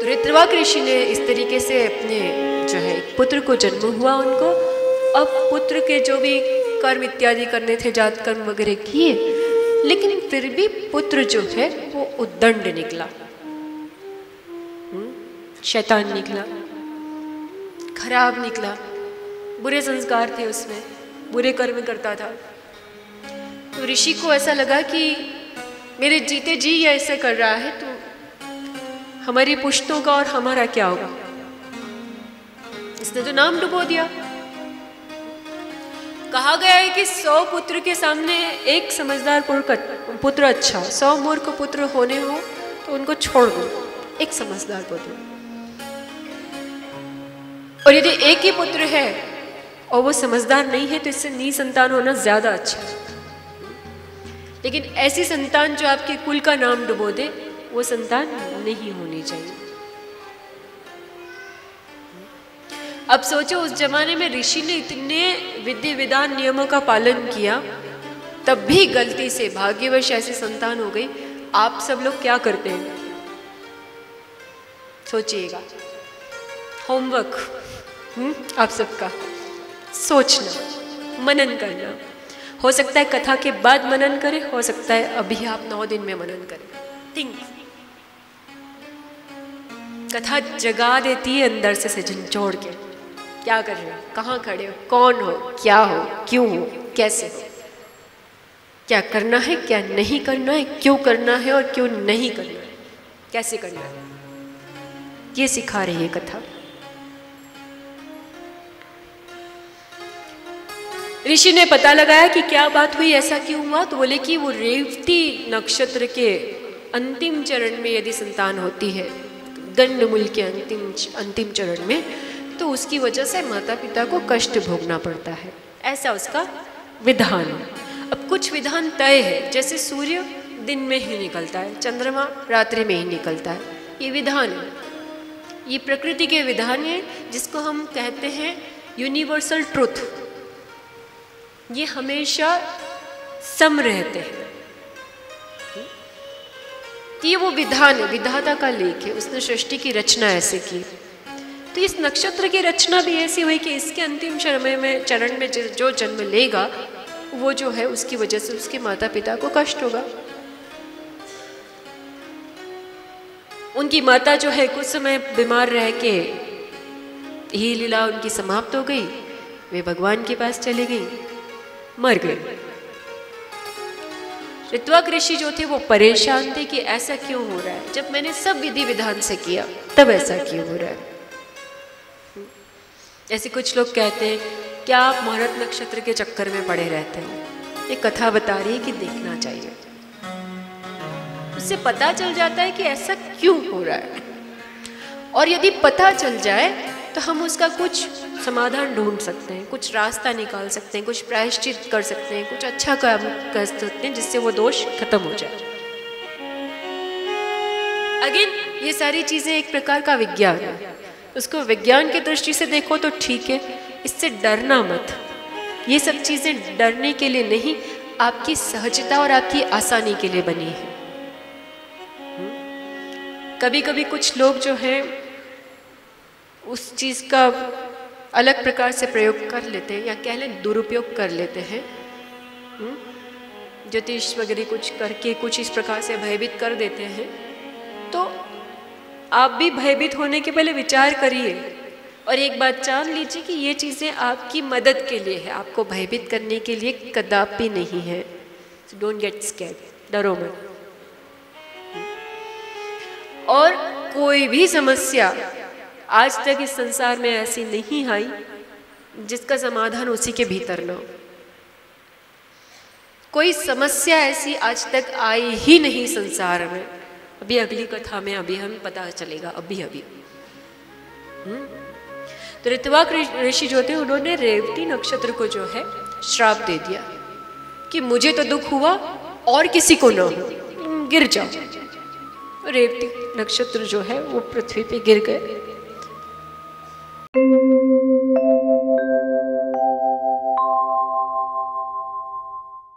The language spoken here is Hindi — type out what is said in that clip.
ऋत्विक ऋषि ने इस तरीके से अपने जो है पुत्र को जन्म हुआ उनको। अब पुत्र के जो भी कर्म इत्यादि करने थे, जात कर्म वगैरह किए, लेकिन फिर भी पुत्र जो है वो उद्दंड निकला, शैतान निकला, खराब निकला, बुरे संस्कार थे उसमें, बुरे कर्म करता था। तो ऋषि को ऐसा लगा कि मेरे जीते जी ये ऐसे कर रहा है तो हमारी पुश्तों का और हमारा क्या होगा। इसने तो नाम डुबो दिया। कहा गया है कि 100 पुत्र के सामने एक समझदार पुत्र अच्छा, 100 मूर्ख पुत्र होने हो तो उनको छोड़ दो, एक समझदार पुत्र। और यदि एक ही पुत्र है और वो समझदार नहीं है तो इससे निसंतान होना ज्यादा अच्छा है। लेकिन ऐसी संतान जो आपके कुल का नाम डुबो दे, वो संतान नहीं होनी चाहिए। अब सोचो, उस जमाने में ऋषि ने इतने विधि विधान नियमों का पालन किया, तब भी गलती से भाग्यवश ऐसी संतान हो गई। आप सब लोग क्या करते हैं? सोचिएगा। होमवर्क आप सबका, सोचना, मनन करना। हो सकता है कथा के बाद मनन करें, हो सकता है अभी आप 9 दिन में मनन करें। थिंक। कथा जगा देती है अंदर से झंझोड़ के। क्या कर रहे हो, कहाँ खड़े हो, कौन हो, क्या हो, क्यों हो, कैसे हो, क्या करना है, क्या नहीं करना है, क्यों करना है और क्यों नहीं करना है, कैसे करना है, ये सिखा रही है कथा। ऋषि ने पता लगाया कि क्या बात हुई, ऐसा क्यों हुआ। तो बोले कि वो रेवती नक्षत्र के अंतिम चरण में यदि संतान होती है, गंडमूल के अंतिम चरण में, तो उसकी वजह से माता पिता को कष्ट भोगना पड़ता है। ऐसा उसका विधान है। अब कुछ विधान तय है, जैसे सूर्य दिन में ही निकलता है, चंद्रमा रात्रि में ही निकलता है, ये विधान है, ये प्रकृति के विधान है, जिसको हम कहते हैं यूनिवर्सल ट्रुथ। ये हमेशा सम रहते हैं। ये वो विधान है, विधाता का लेख है, उसने सृष्टि की रचना ऐसे की। तो इस नक्षत्र की रचना भी ऐसी हुई कि इसके अंतिम चरण में जो जन्म लेगा, वो जो है उसकी वजह से उसके माता पिता को कष्ट होगा। उनकी माता जो है कुछ समय बीमार रह के ही लीला उनकी समाप्त हो गई, वे भगवान के पास चली गई, मर गए। ऋत्विक ऋषि जो थे वो परेशान थे कि ऐसा क्यों हो रहा है, जब मैंने सब विधि विधान से किया तब ऐसा क्यों हो रहा है। ऐसे कुछ लोग कहते हैं क्या आप मुहूर्त नक्षत्र के चक्कर में पड़े रहते हैं। ये कथा बता रही है कि देखना चाहिए, उससे पता चल जाता है कि ऐसा क्यों हो रहा है। और यदि पता चल जाए तो हम उसका कुछ समाधान ढूंढ सकते हैं, कुछ रास्ता निकाल सकते हैं, कुछ प्रायश्चित कर सकते हैं, कुछ अच्छा काम कर सकते हैं जिससे वो दोष खत्म हो जाए। अगेन ये सारी चीजें एक प्रकार का विज्ञान है, उसको विज्ञान की दृष्टि से देखो तो ठीक है, इससे डरना मत। ये सब चीजें डरने के लिए नहीं, आपकी सहजता और आपकी आसानी के लिए बनी है। कभी कभी कुछ लोग जो हैं उस चीज का अलग प्रकार से प्रयोग कर लेते हैं, या कह लें दुरुपयोग कर लेते हैं। ज्योतिष वगैरह कुछ करके कुछ इस प्रकार से भयभीत कर देते हैं। तो आप भी भयभीत होने के पहले विचार करिए और एक बात जान लीजिए कि ये चीज़ें आपकी मदद के लिए है, आपको भयभीत करने के लिए कदापि नहीं है। सो डोंट गेट स्कैर्ड, डरो मत। और कोई भी समस्या आज तक इस संसार में ऐसी नहीं आई जिसका समाधान उसी के भीतर ना हो। कोई समस्या ऐसी आज तक आई ही नहीं संसार में। अभी अगली कथा में अभी हमें पता चलेगा, अभी तो ऋत्विक ऋषि जो थे उन्होंने रेवती नक्षत्र को जो है श्राप दे दिया कि मुझे तो दुख हुआ और किसी को ना हो, गिर जाओ। रेवती नक्षत्र जो है वो पृथ्वी पे गिर गए।